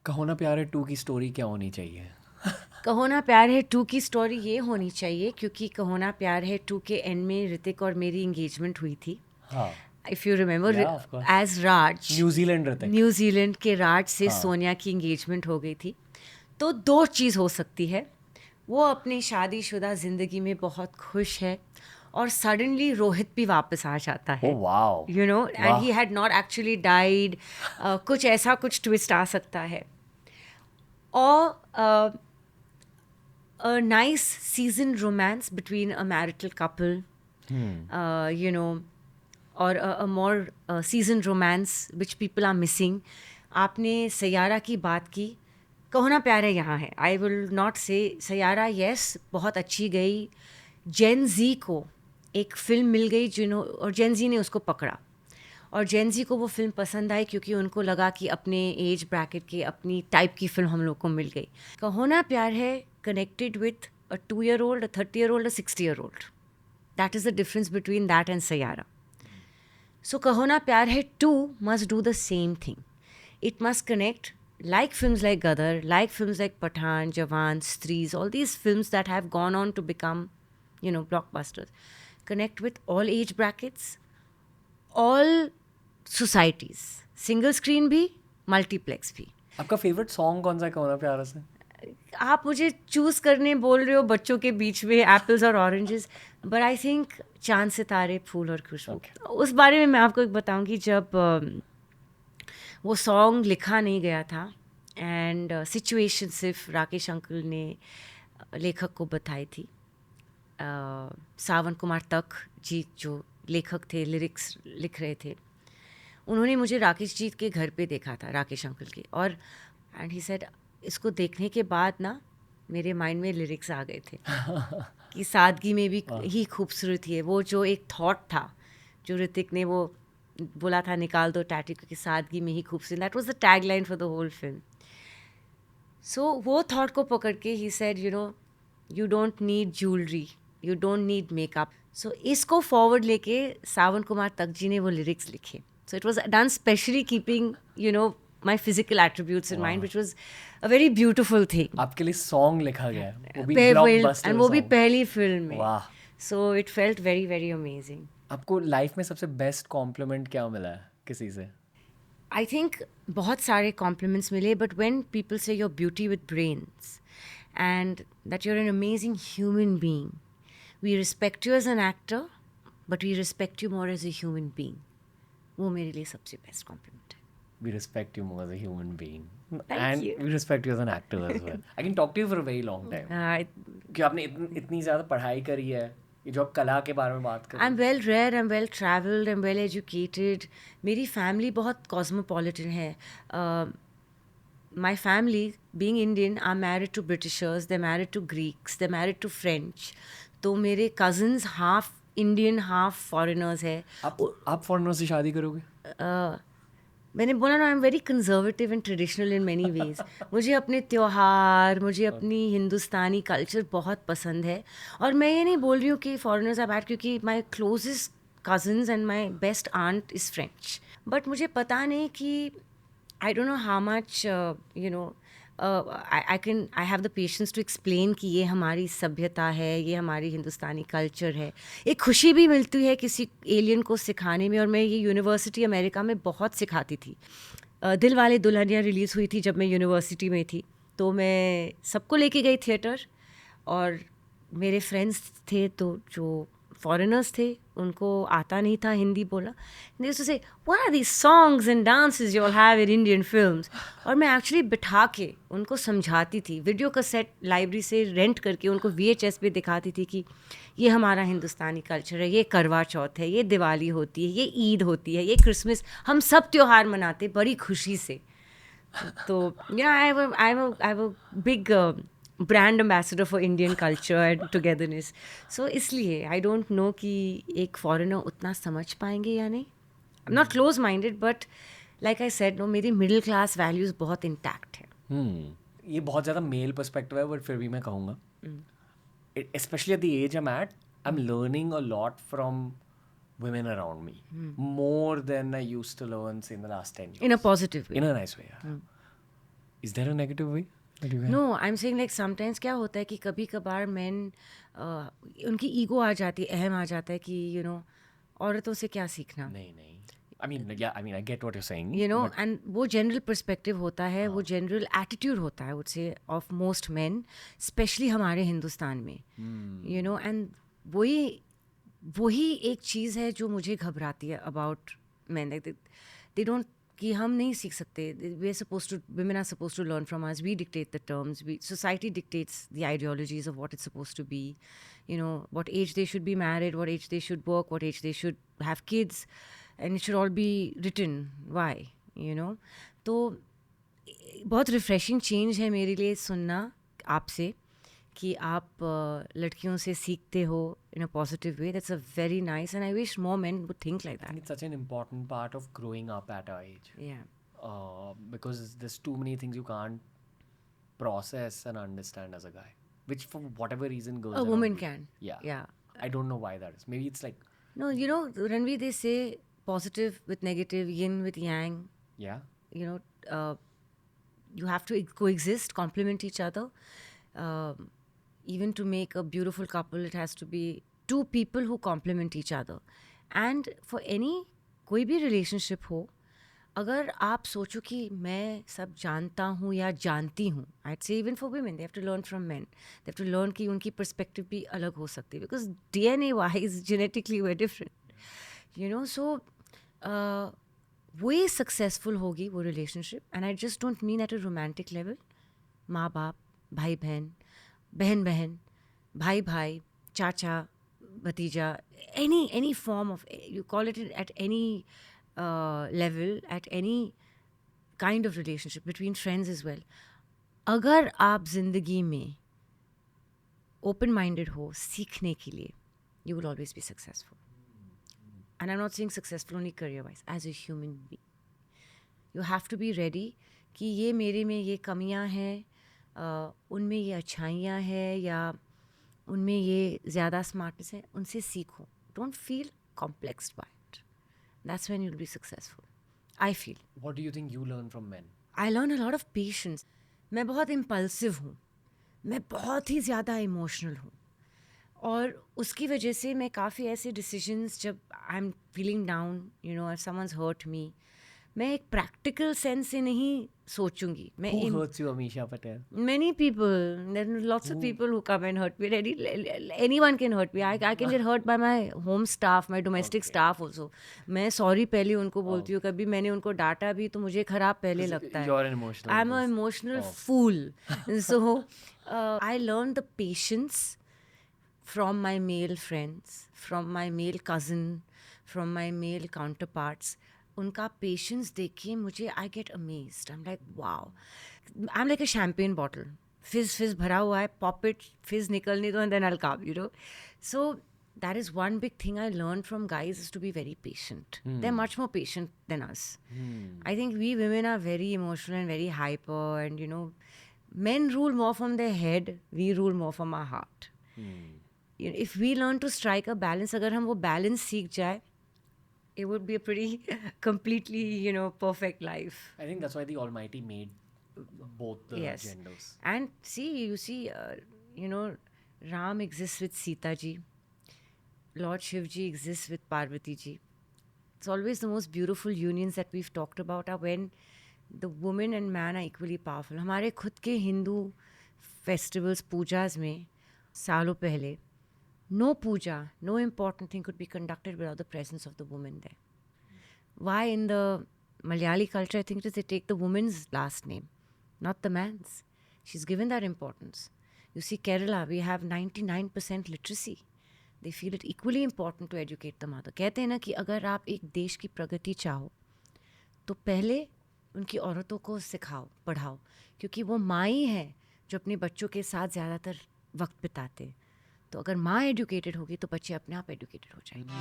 कहो ना प्यार है 2 की स्टोरी क्या होनी चाहिए? कहो ना प्यार है 2 की स्टोरी ये होनी चाहिए क्योंकि कहो ना प्यार है 2 के एंड में ऋतिक और मेरी एंगेजमेंट हुई थी. हाँ, इफ़ यू रिमेंबर, या of course. As Raj, New Zealand Hrithik. New Zealand के राज से हाँ। सोनिया की एंगेजमेंट हो गई थी. तो दो चीज़ हो सकती है. वो अपनी शादीशुदा ज़िंदगी में बहुत खुश है और सडनली रोहित भी वापस आ जाता है, oh wow! You know, and वाह! He had not actually died. कुछ ऐसा कुछ ट्विस्ट आ सकता है. और a nice seasoned romance between a marital couple, you know, or a more seasoned romance which people are missing. आपने सयारा की बात की. कहो ना प्यार है यहाँ है. आई विल नॉट से सयारा, यस, बहुत अच्छी गई. जेन जी को एक फिल्म मिल गई और जेन जी ने उसको पकड़ा और जेन जी को वो फिल्म पसंद आई क्योंकि उनको लगा कि अपने एज ब्रैकेट के अपनी टाइप की फिल्म हम लोग को मिल गई. कहो ना प्यार है connected with a 2-year old, a 30-year old, a 60-year old. That is the difference between that and Sayara. So Kaho Na Pyar Hai 2 must do the same thing. It must connect like films like Gadar, like films like Pathan, Jawan, Strees, all these films that have gone on to become, blockbusters. Connect with all age brackets, all societies. Single screen भी, multiplex भी. आपका favourite song कौन सा है कहो ना प्यार से? आप मुझे चूज करने बोल रहे हो बच्चों के बीच में एप्पल्स और ऑरेंजेस, बट आई थिंक चांद सितारे फूल और खुशबू. उस बारे में मैं आपको एक बताऊंगी. जब वो सॉन्ग लिखा नहीं गया था एंड सिचुएशन सिर्फ राकेश अंकल ने लेखक को बताई थी. सावन कुमार तक जी जो लेखक थे, लिरिक्स लिख रहे थे, उन्होंने मुझे राकेश जी के घर पे देखा था, राकेश अंकल के. और एंड ही सेड, इसको देखने के बाद ना मेरे माइंड में लिरिक्स आ गए थे कि सादगी में भी ही खूबसूरती है. वो जो एक थॉट था जो ऋतिक ने वो बोला था, निकाल दो टैटू क्योंकि सादगी में ही खूबसूरती, that was the tag line for the whole film. So वो थॉट को पकड़ के ही said, you don't need jewellery, you don't need makeup. So इसको फॉरवर्ड लेके सावन कुमार तक जी ने वो लिरिक्स लिखे. So it was done specially keeping my physical attributes in mind, which was a very beautiful thing. आपके लिए सॉन्ग लिखा गया है, वो भी And ब्लॉकबस्टर वो भी सॉन्ग। पहली फिल्म में. वाह! So it felt very very amazing. आपको लाइफ में सबसे बेस्ट कॉम्प्लीमेंट क्या मिला है किसी से? I think बहुत सारे compliments मिले, but when people say you're beauty with brains and that you're an amazing human being, we respect you as an actor, but we respect you more as a human being. वो मेरे लिए सबसे best compliment है. We respect you more as a human being. Thank And you. we respect you as an actor as well. I can talk to you for a very long time. कि आपने इतनी ज़्यादा पढ़ाई करी है, ये जो आप कला के बारे में बात कर रहे I'm well read, I'm well traveled, I'm well educated. मेरी फैमिली बहुत cosmopolitan है. My family, being Indian, are married to Britishers, they're married to Greeks, they're married to French. तो मेरे cousins half Indian, half foreigners है. आप foreigner से शादी करोगे? मैंने बोला ना, I am very conservative and traditional in many ways. मुझे अपने त्योहार, मुझे अपनी हिंदुस्तानी कल्चर बहुत पसंद है. और मैं ये नहीं बोल रही हूँ कि फॉरेनर्स आर बैड, क्योंकि my closest cousins and my best aunt is French. But मुझे पता नहीं कि I don't know how much I have the patience to explain कि ये हमारी सभ्यता है, ये हमारी हिंदुस्तानी कल्चर है. एक खुशी भी मिलती है किसी एलियन को सिखाने में, और मैं ये यूनिवर्सिटी अमेरिका में बहुत सिखाती थी. दिल वाले दुल्हनिया रिलीज़ हुई थी जब मैं यूनिवर्सिटी में थी, तो मैं सबको लेके गई थिएटर. और मेरे फ्रेंड्स थे तो जो फॉरेनर्स थे उनको आता नहीं था हिंदी बोला. They used to say, what are these songs and dances you all have in Indian films. और मैं एक्चुअली बिठा के उनको समझाती थी, वीडियो कैसेट लाइब्रेरी से रेंट करके उनको VHS पे दिखाती थी कि ये हमारा हिंदुस्तानी कल्चर है, ये करवा चौथ है, ये दिवाली होती है, ये ईद होती है, ये क्रिसमस, हम सब त्यौहार मनाते बड़ी खुशी से. तो I have a big brand ambassador for Indian culture and togetherness. So इसलिए आई डोंट नो कि एक फॉरेनर उतना समझ पाएंगे या नहीं. I am not close minded, but like I said, no, मेरी मिडिल क्लास वैल्यूज़ बहुत इंटैक्ट है. ये बहुत ज़्यादा मेल पर्सपेक्टिव है, बट फिर भी मैं कहूँगा, especially at the age I'm at, I'm learning a lot from women around me, more than I used to learn, say, in the last 10 years. In a positive way. In a nice way, yeah. Is there a negative way that you have? No I am saying like sometimes क्या होता है कि कभी कभार man उनकी ego आ जाती है, अहम आ जाता है कि यू नो औरतों से क्या सीखना, नहीं. I mean, I get what you're saying. You know, but and वो जनरल पर्सपेक्टिव होता है, वो जनरल एटीट्यूड होता है, I would say of most main, specially हमारे हिंदुस्तान में, यू नो, एंड वही एक चीज़ है जो मुझे घबराती है अबाउट मैन. दे डोंट, कि हम नहीं सीख सकते. We are suppose to, women are supposed to learn from us. We dictate the terms. Society dictates the ideologies of what it's supposed to be. You know, what age they should be married, what age they should work, what age they should have kids, and it should all be written. Why? You know, तो बहुत refreshing change है मेरे लिए सुनना आपसे कि आप लड़कियों से सीखते हो in a positive way. That's a very nice, and I wish more men would think like I that. think it's such an important part of growing up at our age. Yeah. Because there's too many things you can't process and understand as a guy, which for whatever reason girls. A are woman not doing. can. Yeah. Yeah. I don't know why that is. Maybe it's like, No, you know, Ranveer, they say positive with negative, yin with yang. yeah. You know, you have to coexist, complement each other. Even to make a beautiful couple, it has to be two people who complement each other. And for any कोई भी relationship हो, अगर आप सोचो कि मैं सब जानता हूँ या जानती हूँ, I'd say even for women, they have to learn from men. They have to learn कि उनकी perspective भी अलग हो सकती है, because DNA wise, genetically we're different. You know, so वही सक्सेसफुल होगी वो relationship. And I just don't mean at a romantic level. माँ बाप, भाई बहन, बहन बहन, भाई भाई, चाचा भतीजा, any form of, you call it at any level, at any kind of relationship between friends as well. अगर आप जिंदगी में ओपन माइंडेड हो सीखने के लिए, you will always be successful. And I'm not saying successful only career-wise, as a human being. You have to be ready कि ये मेरे में ये कमियां हैं, उनमें ये अच्छाइयाँ हैं, या उनमें ये ज़्यादा स्मार्टनेस है, उनसे सीखो. Don't feel complexed by it. That's when you'll be successful. I feel. What do you think you learn from men? I learn a lot of patience. मैं बहुत impulsive हूँ, मैं बहुत ही ज़्यादा इमोशनल हूँ, और उसकी वजह से मैं काफ़ी ऐसे डिसीजंस, जब I am feeling down, you know, if someone's hurt me, मैं एक प्रैक्टिकल सेंस से नहीं सोचूंगी. मैं Who hurts you, Amisha Patel? many people, there are lots of people who come and hurt me. Anyone can hurt me. I can get hurt by my home staff, my domestic staff also. मैं sorry पहले उनको बोलती हूँ. कभी मैंने उनको डांटा भी तो मुझे खराब पहले लगता है. You're an emotional. I'm an emotional fool. So I learned the patience from my male friends, from my male cousin, from my male counterparts. उनका पेशेंस देखिए मुझे, I get amazed. I am like wow. I am like a champagne bottle, fizz भरा हुआ है, pop it, fizz निकलने दो, and then I will calm, you know. So that is one big thing I learn from guys, is to be very patient. They are much more patient than us. I think we women are very emotional and very hyper, and you know, men rule more from their head, we rule more from our heart. If we learn to strike a balance, अगर हम वो balance सीख जाए, it would be a pretty completely, you know, perfect life. I think that's why the Almighty made both the genders. And you see, you know, Ram exists with Sita ji, Lord Shiv ji exists with Parvati ji. It's always the most beautiful unions that we've talked about are when the woman and man are equally powerful. हमारे खुद के Hindu festivals, Pooja's में सालों पहले, no puja, no important thing could be conducted without the presence of the woman there. Why in the Malayali culture, I think they take the woman's last name, not the man's. She's given that importance. You see, Kerala, we have 99% literacy. They feel it equally important to educate the mother. कहते हैं ना कि अगर आप एक देश की प्रगति चाहो, तो पहले उनकी औरतों को सिखाओ, पढ़ाओ, क्योंकि वो माँ ही है जो अपने बच्चों के साथ ज़्यादातर वक्त बिताते. तो अगर माँ एजुकेटेड होगी तो बच्चे अपने आप एजुकेटेड हो जाएंगे.